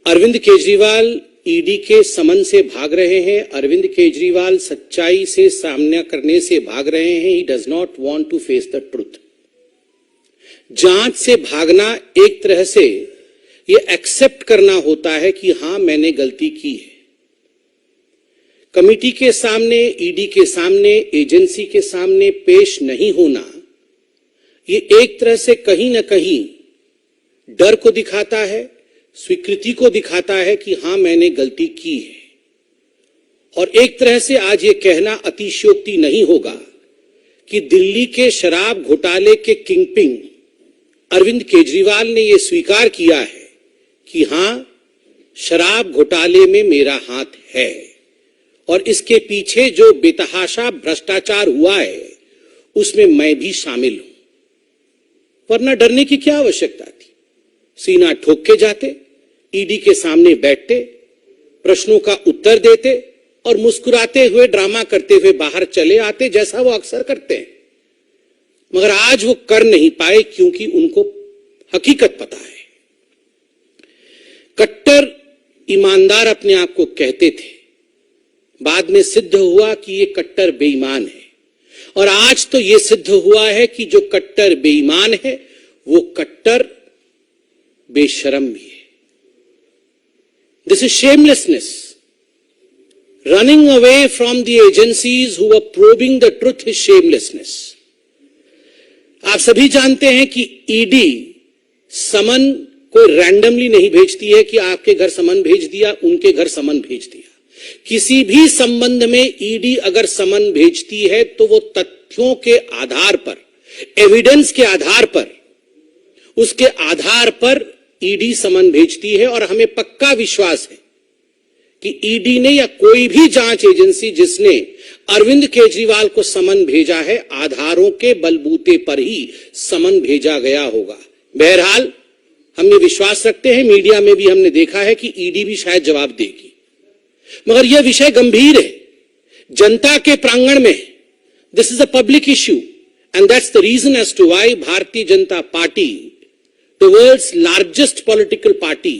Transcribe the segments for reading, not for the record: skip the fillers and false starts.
Arvind Kejriwal ED के समन से भाग रहे हैं। अरविंद केजरीवाल सच्चाई से सामना करने से भाग रहे हैं। He does not want to face the truth. जांच से भागना एक तरह से ये एक्सेप्ट करना होता है कि हां मैंने गलती की है। कमिटी के सामने, ईडी के सामने, एजेंसी के सामने पेश नहीं होना, ये एक तरह से कहीं ना कहीं डर को दिखाता है, स्वीकृति को दिखाता है कि हां मैंने गलती की है। और एक तरह से आज ये कहना अतिशयोक्ति नहीं होगा कि दिल्ली के शराब घोटाले के किंगपिन अरविंद केजरीवाल ने यह स्वीकार किया है कि हां शराब घोटाले में मेरा हाथ है और इसके पीछे जो बेतहाशा भ्रष्टाचार हुआ है उसमें मैं भी शामिल हूं। वरना डरने की क्या आवश्यकता थी? सीना ठोक के जाते, ईडी के सामने बैठते, प्रश्नों का उत्तर देते और मुस्कुराते हुए, ड्रामा करते हुए बाहर चले आते, जैसा वो अक्सर करते हैं। मगर आज वो कर नहीं पाए क्योंकि उनको हकीकत पता है। कट्टर ईमानदार अपने आप को कहते थे, बाद में सिद्ध हुआ कि ये कट्टर बेईमान है। और आज तो ये सिद्ध हुआ है कि जो कट्टर बेईमान है वो कट्टर बेशरम भी है। This is shamelessness. Running away from the agencies who were probing the truth is shamelessness. आप सभी जानते हैं कि ईडी समन को रैंडमली नहीं भेजती है कि आपके घर समन भेज दिया, उनके घर समन भेज दिया। किसी भी संबंध में ईडी अगर समन भेजती है तो वो तथ्यों के आधार पर, एविडेंस के आधार पर, उसके आधार पर ईडी समन भेजती है। और हमें पक्का विश्वास है कि ईडी ने या कोई भी जांच एजेंसी जिसने अरविंद केजरीवाल को समन भेजा है, आधारों के बलबूते पर ही समन भेजा गया होगा। बहरहाल हम ये विश्वास रखते हैं, मीडिया में भी हमने देखा है कि ईडी भी शायद जवाब देगी। मगर यह विषय गंभीर है, जनता के प्रांगण में। This is a public issue and that's the reason as to why Bharatiya Janata party, the world's largest political party,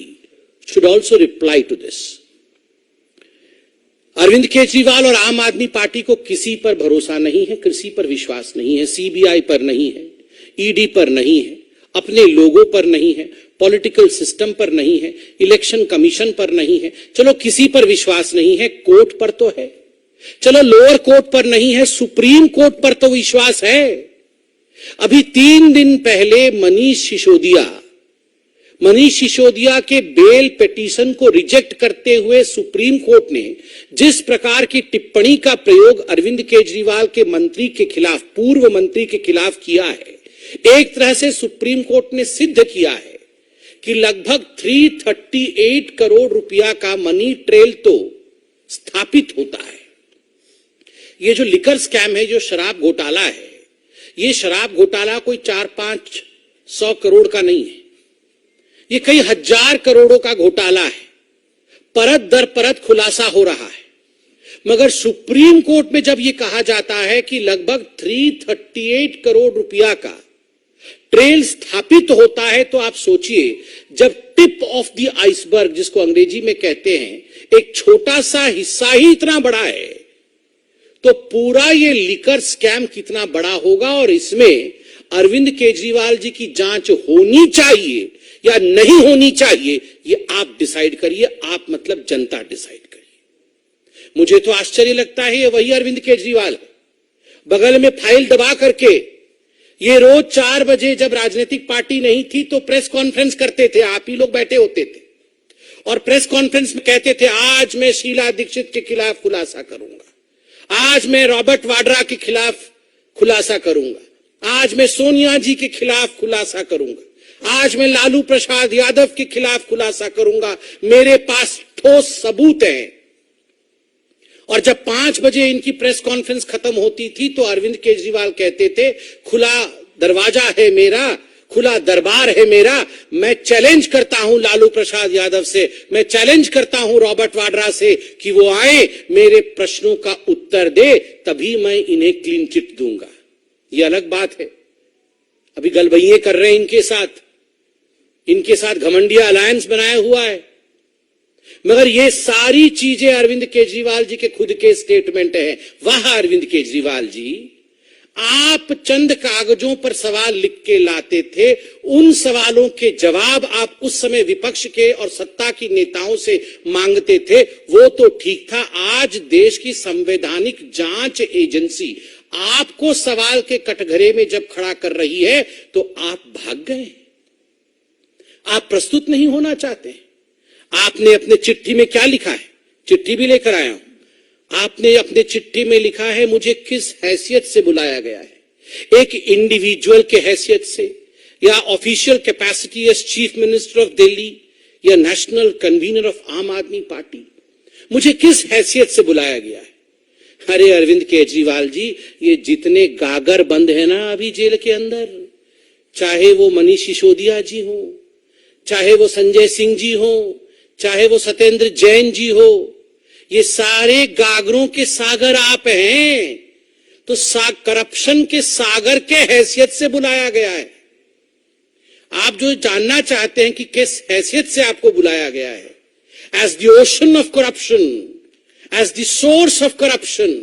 should also reply to this. Arvind Kejriwal और आम आदमी पार्टी को किसी पर भरोसा नहीं है, किसी पर विश्वास नहीं है। सीबीआई पर नहीं है, ईडी पर नहीं है, अपने लोगों पर नहीं है, पॉलिटिकल सिस्टम पर नहीं है, इलेक्शन कमीशन पर नहीं है। चलो किसी पर विश्वास नहीं है, कोर्ट पर तो है। चलो लोअर कोर्ट पर नहीं है, सुप्रीम कोर्ट पर तो विश्वास है। अभी 3 दिन पहले मनीष सिसोदिया के बेल पिटीशन को रिजेक्ट करते हुए सुप्रीम कोर्ट ने जिस प्रकार की टिप्पणी का प्रयोग अरविंद केजरीवाल के मंत्री के खिलाफ, पूर्व मंत्री के खिलाफ किया है, एक तरह से सुप्रीम कोर्ट ने सिद्ध किया है कि लगभग 338 करोड़ रुपया का मनी ट्रेल तो स्थापित होता है। ये जो लिकर स्कैम है, जो शराब घोटाला है, ये शराब घोटाला कोई 400-500 करोड़ का नहीं है, ये कई हजार करोड़ों का घोटाला है। परत दर परत खुलासा हो रहा है। मगर सुप्रीम कोर्ट में जब ये कहा जाता है कि लगभग 338 करोड़ रुपया का ट्रेल स्थापित होता है, तो आप सोचिए, जब टिप ऑफ द आइसबर्ग, जिसको अंग्रेजी में कहते हैं, एक छोटा सा हिस्सा ही इतना बड़ा है, तो पूरा ये लिकर स्कैम कितना बड़ा होगा। और इसमें अरविंद केजरीवाल जी की जांच होनी चाहिए या नहीं होनी चाहिए, ये आप डिसाइड करिए। आप मतलब जनता डिसाइड करिए। मुझे तो आश्चर्य लगता है, ये वही अरविंद केजरीवाल है। बगल में फाइल दबा करके ये रोज 4 बजे, जब राजनीतिक पार्टी नहीं थी, तो प्रेस कॉन्फ्रेंस करते थे, आप ही लोग बैठे होते थे और प्रेस कॉन्फ्रेंस में कहते थे, आज मैं शीला दीक्षित के खिलाफ खुलासा करूंगा, आज मैं रॉबर्ट वाड्रा के खिलाफ खुलासा करूंगा, आज मैं सोनिया जी के खिलाफ खुलासा करूंगा, आज मैं लालू प्रसाद यादव के खिलाफ खुलासा करूंगा, मेरे पास ठोस सबूत हैं। और जब 5 बजे इनकी प्रेस कॉन्फ्रेंस खत्म होती थी तो अरविंद केजरीवाल कहते थे, खुला दरवाजा है मेरा, खुला दरबार है मेरा, मैं चैलेंज करता हूं लालू प्रसाद यादव से, मैं चैलेंज करता हूं रॉबर्ट वाड्रा से कि वो आए, मेरे प्रश्नों का उत्तर दे, तभी मैं इन्हें क्लीन चिट दूंगा। ये अलग बात है। अभी गलबैये कर रहे हैं इनके साथ घमंडिया अलायंस बनाया हुआ है। मगर ये सारी चीजें अरविंद केजरीवाल जी के खुद के स्टेटमेंट हैं। वाह अरविंद केजरीवाल जी, आप चंद कागजों पर सवाल लिख के लाते थे, उन सवालों के जवाब आप उस समय विपक्ष के और सत्ता की नेताओं से मांगते थे, वो तो ठीक था। आज देश की संवैधानिक जांच एजेंसी आपको सवाल के कटघरे में जब खड़ा कर रही है तो आप भाग गए, आप प्रस्तुत नहीं होना चाहते। आपने अपने चिट्ठी में क्या लिखा है, चिट्ठी भी लेकर आया हूं, आपने अपने चिट्ठी में लिखा है मुझे किस हैसियत से बुलाया गया है, एक इंडिविजुअल के हैसियत से, या official capacity as chief minister of Delhi, या नेशनल कन्वीनर ऑफ आम आदमी पार्टी, मुझे किस हैसियत से बुलाया गया है। अरे अरविंद केजरीवाल जी, ये जितने गागर बंद है ना अभी जेल के अंदर, चाहे वो मनीष सिसोदिया जी हो, चाहे वो संजय सिंह जी हो, चाहे वो सत्येंद्र जैन जी हो, ये सारे गागरों के सागर आप हैं। तो करप्शन के सागर के हैसियत से बुलाया गया है। आप जो जानना चाहते हैं कि किस हैसियत से आपको बुलाया गया है, as the ocean of corruption, as the source of corruption,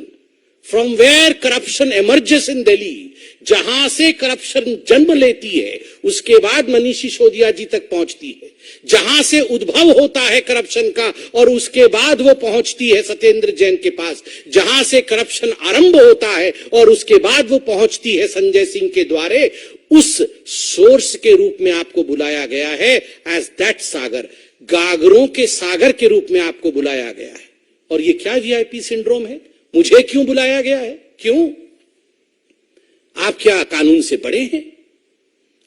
from where corruption emerges in Delhi, जहां से करप्शन जन्म लेती है उसके बाद मनीष सिसोदिया जी तक पहुंचती है, जहां से उद्भव होता है करप्शन का और उसके बाद वो पहुंचती है सत्येंद्र जैन के पास, जहां से करप्शन आरंभ होता है और उसके बाद वो पहुंचती है संजय सिंह के द्वारे, उस सोर्स के रूप में आपको बुलाया गया है, एज दैट सागर, गागरों के सागर के रूप में आपको बुलाया गया है। और ये क्या वीआईपी सिंड्रोम है, मुझे क्यों बुलाया गया है, क्यों? आप क्या कानून से बड़े हैं?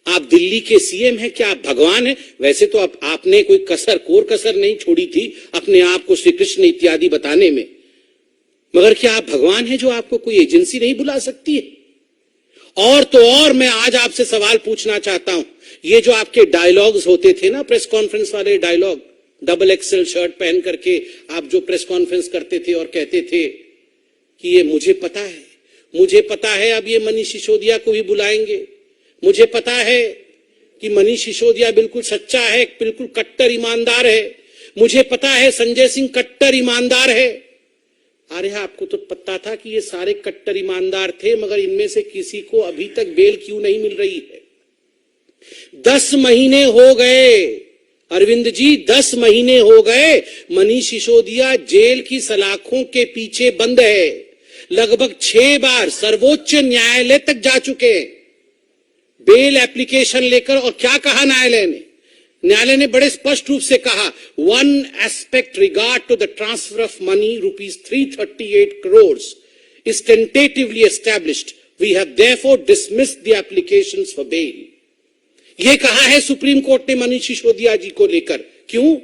आप दिल्ली के सीएम हैं, क्या आप भगवान हैं? वैसे तो आपने कोई कोर कसर नहीं छोड़ी थी अपने आप को श्री कृष्ण इत्यादि बताने में, मगर क्या आप भगवान हैं जो आपको कोई एजेंसी नहीं बुला सकती है? और तो और मैं आज आपसे सवाल पूछना चाहता हूं, ये जो आपके डायलॉग्स होते थे ना, प्रेस कॉन्फ्रेंस वाले डायलॉग, डबल एक्सेल शर्ट पहन करके आप जो प्रेस कॉन्फ्रेंस करते थे और कहते थे कि ये मुझे पता है अब ये मनीष सिसोदिया को भी बुलाएंगे, मुझे पता है कि मनीष सिसोदिया बिल्कुल सच्चा है, बिल्कुल कट्टर ईमानदार है, मुझे पता है संजय सिंह कट्टर ईमानदार है। अरे आपको तो पता था कि ये सारे कट्टर ईमानदार थे, मगर इनमें से किसी को अभी तक बेल क्यों नहीं मिल रही है? 10 महीने हो गए अरविंद जी, 10 महीने हो गए मनीष सिसोदिया जेल की सलाखों के पीछे बंद है। लगभग 6 बार सर्वोच्च न्यायालय तक जा चुके हैं बेल एप्लीकेशन लेकर। और क्या कहा न्यायालय ने बड़े स्पष्ट रूप से कहा, one aspect regard to the transfer of money ₹338 crores is tentatively established. We have therefore dismissed the applications for bail. ये कहा है सुप्रीम कोर्ट ने मनीष सिसोदिया जी को लेकर। क्यों?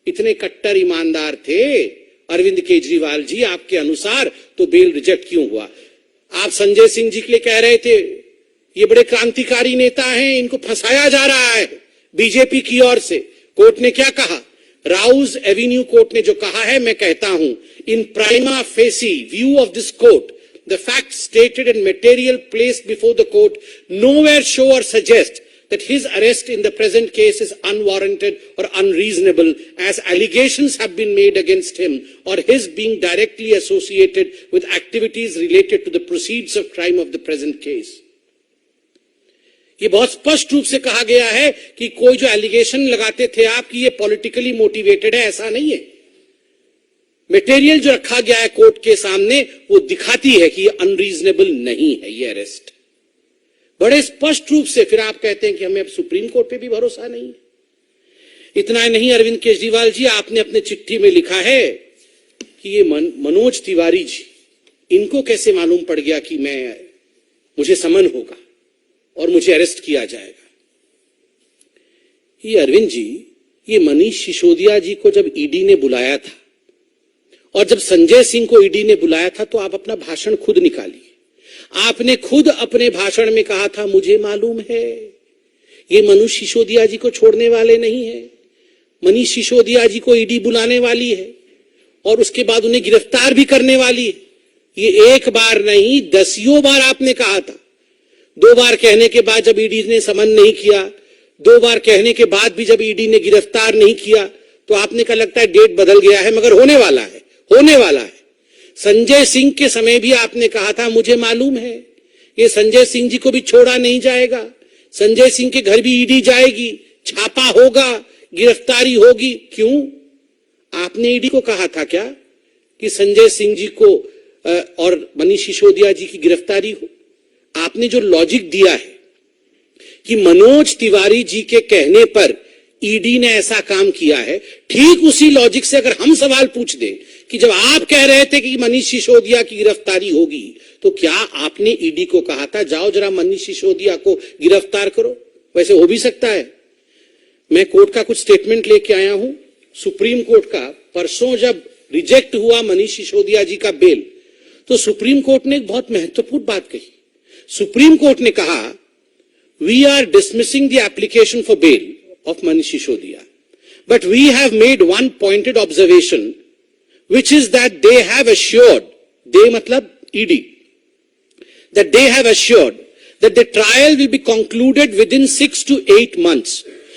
इतने कट्टर ईमानदार थे अरविंद केजरीवाल जी आपके अनुसार, तो बेल रिजेक्ट क्यों हुआ? आप संजय सिंह जी के लिए कह रहे थे ये बड़े क्रांतिकारी नेता हैं, इनको फंसाया जा रहा है बीजेपी की ओर से। कोर्ट ने क्या कहा? राउज एवेन्यू कोर्ट ने जो कहा है, मैं कहता हूं, in prima facie view of this court the fact stated and material placed before the court nowhere show और suggest that his arrest in the present case is unwarranted or unreasonable, as allegations have been made against him or his being directly associated with activities related to the proceeds of crime of the present case. ये बहुत स्पष्ट रूप से कहा गया है कि कोई जो एलिगेशन लगाते थे आप कि ये पॉलिटिकली मोटिवेटेड है, ऐसा नहीं है। मटेरियल जो रखा गया है कोर्ट के सामने वो दिखाती है कि ये अनरीजनेबल नहीं है ये अरेस्ट, बड़े स्पष्ट रूप से। फिर आप कहते हैं कि हमें अब सुप्रीम कोर्ट पे भी भरोसा नहीं है। इतना नहीं अरविंद केजरीवाल जी, आपने अपने चिट्ठी में लिखा है कि ये मनोज तिवारी जी, इनको कैसे मालूम पड़ गया कि मुझे समन होगा और मुझे अरेस्ट किया जाएगा। ये अरविंद जी, ये मनीष सिसोदिया जी को जब ईडी ने बुलाया था और जब संजय सिंह को ईडी ने बुलाया था, तो आप अपना भाषण खुद निकालिए। आपने खुद अपने भाषण में कहा था, मुझे मालूम है ये मनीष सिसोदिया जी को छोड़ने वाले नहीं है, मनीष सिसोदिया जी को ईडी बुलाने वाली है और उसके बाद उन्हें गिरफ्तार भी करने वाली है। ये एक बार नहीं, 10 बार आपने कहा था। 2 बार कहने के बाद जब ईडी ने समन नहीं किया, 2 बार कहने के बाद भी जब ईडी ने गिरफ्तार नहीं किया, तो आपने कहा लगता है डेट बदल गया है, मगर होने वाला है, होने वाला है। संजय सिंह के समय भी आपने कहा था मुझे मालूम है ये संजय सिंह जी को भी छोड़ा नहीं जाएगा, संजय सिंह के घर भी ईडी जाएगी, छापा होगा, गिरफ्तारी होगी। क्यों? आपने ईडी को कहा था क्या कि संजय सिंह जी को और मनीष सिसोदिया जी की गिरफ्तारी हो? आपने जो लॉजिक दिया है कि मनोज तिवारी जी के कहने पर ईडी ने ऐसा काम किया है, ठीक उसी लॉजिक से अगर हम सवाल पूछ दें कि जब आप कह रहे थे कि मनीष सिसोदिया की गिरफ्तारी होगी, तो क्या आपने ईडी को कहा था जाओ जरा मनीष सिसोदिया को गिरफ्तार करो? वैसे हो भी सकता है। मैं कोर्ट का कुछ स्टेटमेंट लेके आया हूं, सुप्रीम कोर्ट का। परसों जब रिजेक्ट हुआ मनीष सिसोदिया जी का बेल, तो सुप्रीम कोर्ट ने एक बहुत महत्वपूर्ण बात कही। सुप्रीम कोर्ट ने कहा we are dismissing the application for bail of Manish Sisodiya, but we have made one pointed observation, which is that they have assured, they matlab ED, that they have assured that the trial will be concluded within 6 to 8 months.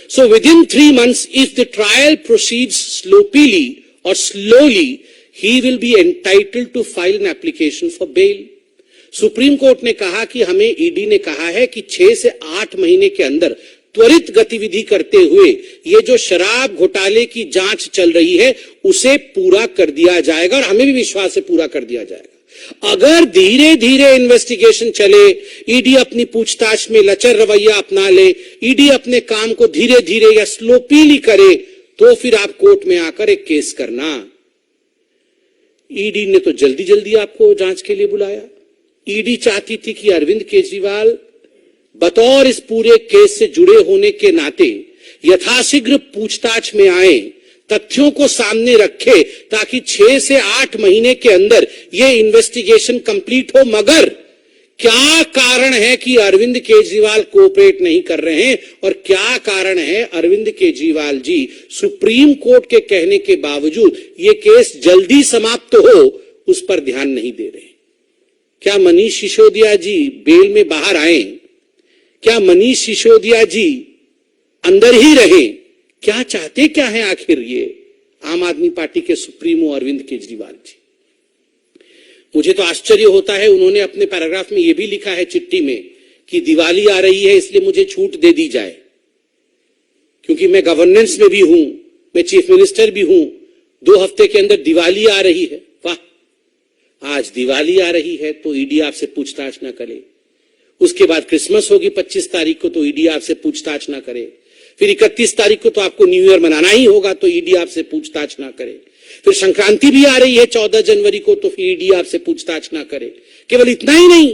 So within 3 months, if the trial proceeds sloppily or slowly, he will be entitled to file an application for bail. Supreme court ने कहा कि हमें ED ने कहा है कि 6 से 8 महीने के अंदर त्वरित गतिविधि करते हुए ये जो शराब घोटाले की जांच चल रही है उसे पूरा कर दिया जाएगा, और हमें भी विश्वास है पूरा कर दिया जाएगा। अगर धीरे धीरे इन्वेस्टिगेशन चले, ईडी अपनी पूछताछ में लचर रवैया अपना ले, ईडी अपने काम को धीरे धीरे या स्लोपीली करे, तो फिर आप कोर्ट में आकर एक केस करना। ईडी ने तो जल्दी जल्दी आपको जांच के लिए बुलाया। ईडी चाहती थी कि अरविंद केजरीवाल बतौर इस पूरे केस से जुड़े होने के नाते यथाशीघ्र पूछताछ में आए, तथ्यों को सामने रखे, ताकि 6 से 8 महीने के अंदर ये इन्वेस्टिगेशन कंप्लीट हो। मगर क्या कारण है कि अरविंद केजरीवाल कोऑपरेट नहीं कर रहे हैं, और क्या कारण है अरविंद केजरीवाल जी सुप्रीम कोर्ट के कहने के बावजूद ये केस जल्दी समाप्त हो उस पर ध्यान नहीं दे रहे? क्या मनीष सिसोदिया जी बेल में बाहर आए? क्या मनीष सिसोदिया जी अंदर ही रहे? क्या चाहते क्या है आखिर ये आम आदमी पार्टी के सुप्रीमो अरविंद केजरीवाल जी? मुझे तो आश्चर्य होता है, उन्होंने अपने पैराग्राफ में यह भी लिखा है चिट्ठी में कि दिवाली आ रही है इसलिए मुझे छूट दे दी जाए, क्योंकि मैं गवर्नेंस में भी हूं, मैं चीफ मिनिस्टर भी हूं, 2 हफ्ते के अंदर दिवाली आ रही है। वाह, आज दिवाली आ रही है तो ईडी आपसे पूछताछ ना करे, उसके बाद क्रिसमस होगी 25 तारीख को तो ईडी आपसे पूछताछ ना करे, फिर 31 तारीख को तो आपको न्यू ईयर मनाना ही होगा तो ईडी आपसे पूछताछ ना करे, फिर संक्रांति भी आ रही है 14 जनवरी को तो फिर ईडी आपसे पूछताछ ना करे। केवल इतना ही नहीं,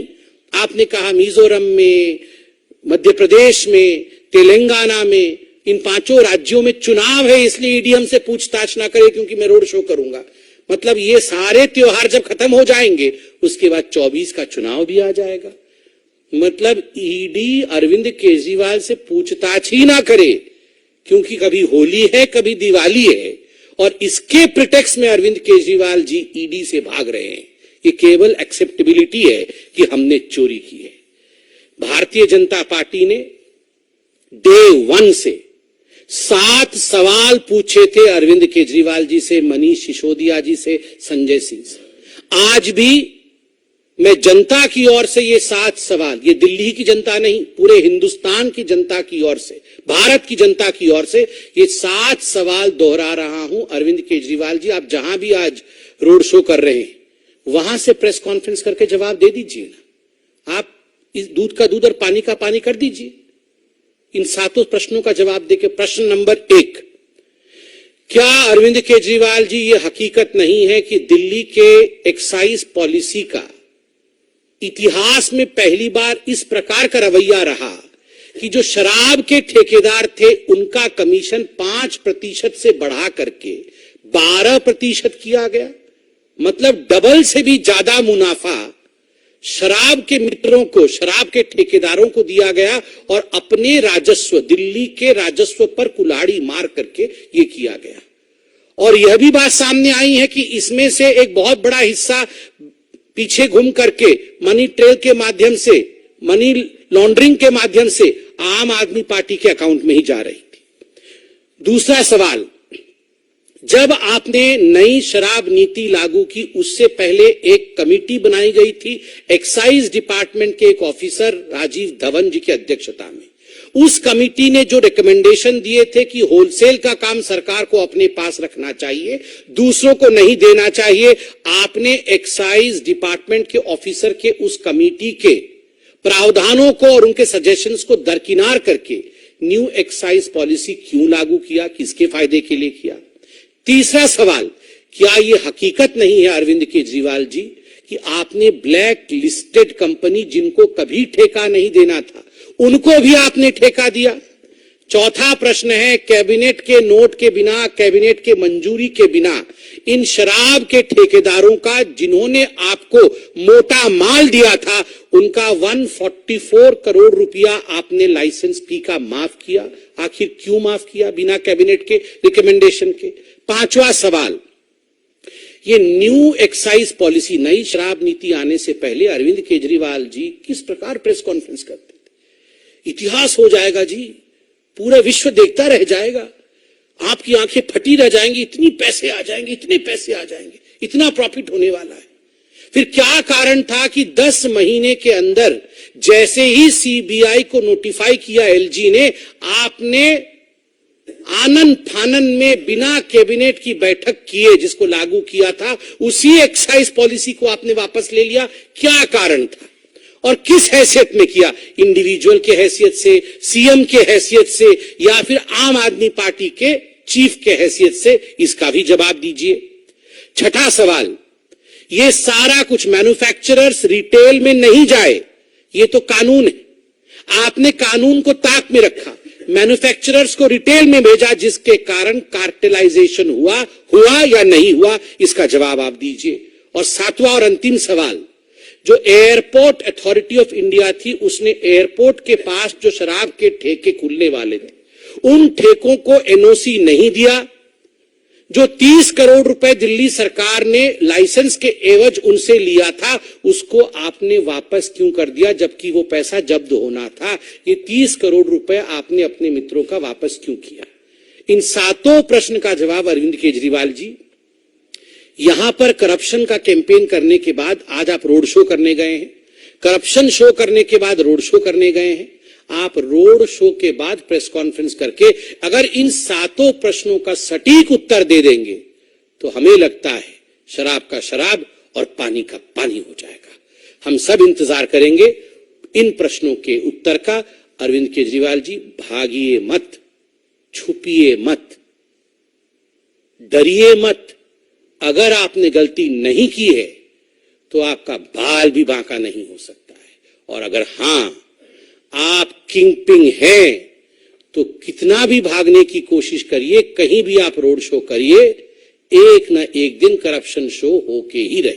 आपने कहा मिजोरम में, मध्य प्रदेश में, तेलंगाना में, इन 5 राज्यों में चुनाव है इसलिए ईडी हमसे पूछताछ ना करे क्योंकि मैं रोड शो करूंगा। मतलब ये सारे त्योहार जब खत्म हो जाएंगे उसके बाद 24 का चुनाव भी आ जाएगा। मतलब ईडी अरविंद केजरीवाल से पूछताछ ही ना करे, क्योंकि कभी होली है कभी दिवाली है, और इसके प्रिटेक्स्ट में अरविंद केजरीवाल जी ईडी से भाग रहे हैं। ये केवल एक्सेप्टेबिलिटी है कि हमने चोरी की है। भारतीय जनता पार्टी ने डे 1 से 7 सवाल पूछे थे अरविंद केजरीवाल जी से, मनीष सिसोदिया जी से, संजय सिंह से। आज भी मैं जनता की ओर से ये 7 सवाल, ये दिल्ली की जनता नहीं, पूरे हिंदुस्तान की जनता की ओर से, भारत की जनता की ओर से ये 7 सवाल दोहरा रहा हूं। अरविंद केजरीवाल जी, आप जहां भी आज रोड शो कर रहे हैं वहां से प्रेस कॉन्फ्रेंस करके जवाब दे दीजिए ना। आप इस दूध का दूध और पानी का पानी कर दीजिए। इन 7 प्रश्नों का जवाब देके, प्रश्न नंबर 1, क्या अरविंद केजरीवाल जी ये हकीकत नहीं है कि दिल्ली के एक्साइज पॉलिसी का इतिहास में पहली बार इस प्रकार का रवैया रहा कि जो शराब के ठेकेदार थे उनका कमीशन 5% से बढ़ा करके 12% किया गया? मतलब डबल से भी ज्यादा मुनाफा शराब के मित्रों को, शराब के ठेकेदारों को दिया गया, और अपने राजस्व, दिल्ली के राजस्व पर कुल्हाड़ी मार करके ये किया गया। और यह भी बात सामने आई है कि इसमें से एक बहुत बड़ा हिस्सा पीछे घूम करके मनी ट्रेल के माध्यम से, मनी लॉन्ड्रिंग के माध्यम से आम आदमी पार्टी के अकाउंट में ही जा रही थी। दूसरा सवाल, जब आपने नई शराब नीति लागू की उससे पहले एक कमेटी बनाई गई थी एक्साइज डिपार्टमेंट के एक ऑफिसर राजीव धवन जी की अध्यक्षता में। उस कमेटी ने जो रिकमेंडेशन दिए थे कि होलसेल का काम सरकार को अपने पास रखना चाहिए, दूसरों को नहीं देना चाहिए, आपने एक्साइज डिपार्टमेंट के ऑफिसर के उस कमेटी के प्रावधानों को और उनके सजेशंस को दरकिनार करके न्यू एक्साइज पॉलिसी क्यों लागू किया, किसके फायदे के लिए किया? तीसरा सवाल, क्या यह हकीकत नहीं है अरविंद केजरीवाल जी कि आपने ब्लैक लिस्टेड कंपनी जिनको कभी ठेका नहीं देना था उनको भी आपने ठेका दिया? चौथा प्रश्न है, कैबिनेट के नोट के बिना, कैबिनेट के मंजूरी के बिना इन शराब के ठेकेदारों का जिन्होंने आपको मोटा माल दिया था उनका 144 करोड़ रुपया आपने लाइसेंस फी का माफ किया। आखिर क्यों माफ किया बिना कैबिनेट के रिकमेंडेशन के? पांचवा सवाल, ये न्यू एक्साइज पॉलिसी, नई शराब नीति आने से पहले अरविंद केजरीवाल जी किस प्रकार प्रेस कॉन्फ्रेंस करते थे? इतिहास हो जाएगा जी, पूरा विश्व देखता रह जाएगा, आपकी आंखें फटी रह जाएंगी, इतनी पैसे आ जाएंगे, इतने पैसे आ जाएंगे, इतना प्रॉफिट होने वाला है। फिर क्या कारण था कि 10 महीने के अंदर जैसे ही सीबीआई को नोटिफाई किया एलजी ने, आपने आनन फानन में बिना कैबिनेट की बैठक किए जिसको लागू किया था, उसी एक्साइज पॉलिसी को आपने वापस ले लिया? क्या कारण था और किस हैसियत में किया? इंडिविजुअल के हैसियत से, सीएम के हैसियत से, या फिर आम आदमी पार्टी के चीफ के हैसियत से? इसका भी जवाब दीजिए। छठा सवाल, ये सारा कुछ मैन्युफैक्चरर्स रिटेल में नहीं जाए, ये तो कानून है, आपने कानून को ताक में रखा, मैन्युफैक्चरर्स को रिटेल में भेजा, जिसके कारण कार्टेलाइजेशन हुआ या नहीं हुआ? इसका जवाब आप दीजिए। और सातवां और अंतिम सवाल, जो एयरपोर्ट अथॉरिटी ऑफ इंडिया थी उसने एयरपोर्ट के पास जो शराब के ठेके खुलने वाले थे उन ठेकों को एनओसी नहीं दिया। जो 30 करोड़ रुपए दिल्ली सरकार ने लाइसेंस के एवज उनसे लिया था उसको आपने वापस क्यों कर दिया, जबकि वो पैसा जब्त होना था? ये 30 करोड़ रुपए आपने अपने मित्रों का वापस क्यों किया? इन सातों प्रश्न का जवाब अरविंद केजरीवाल जी, यहां पर करप्शन का कैंपेन करने के बाद आज आप रोड शो करने गए हैं, करप्शन शो करने के बाद रोड शो करने गए हैं। आप रोड शो के बाद प्रेस कॉन्फ्रेंस करके अगर इन सातों प्रश्नों का सटीक उत्तर दे देंगे तो हमें लगता है शराब का शराब और पानी का पानी हो जाएगा। हम सब इंतजार करेंगे इन प्रश्नों के उत्तर का। अरविंद केजरीवाल जी, भागिए मत, छुपिए मत, डरिए मत। अगर आपने गलती नहीं की है तो आपका बाल भी बांका नहीं हो सकता है, और अगर हां आप किंगपिन हैं तो कितना भी भागने की कोशिश करिए, कहीं भी आप रोड शो करिए, एक न एक दिन करप्शन शो होके ही रहे।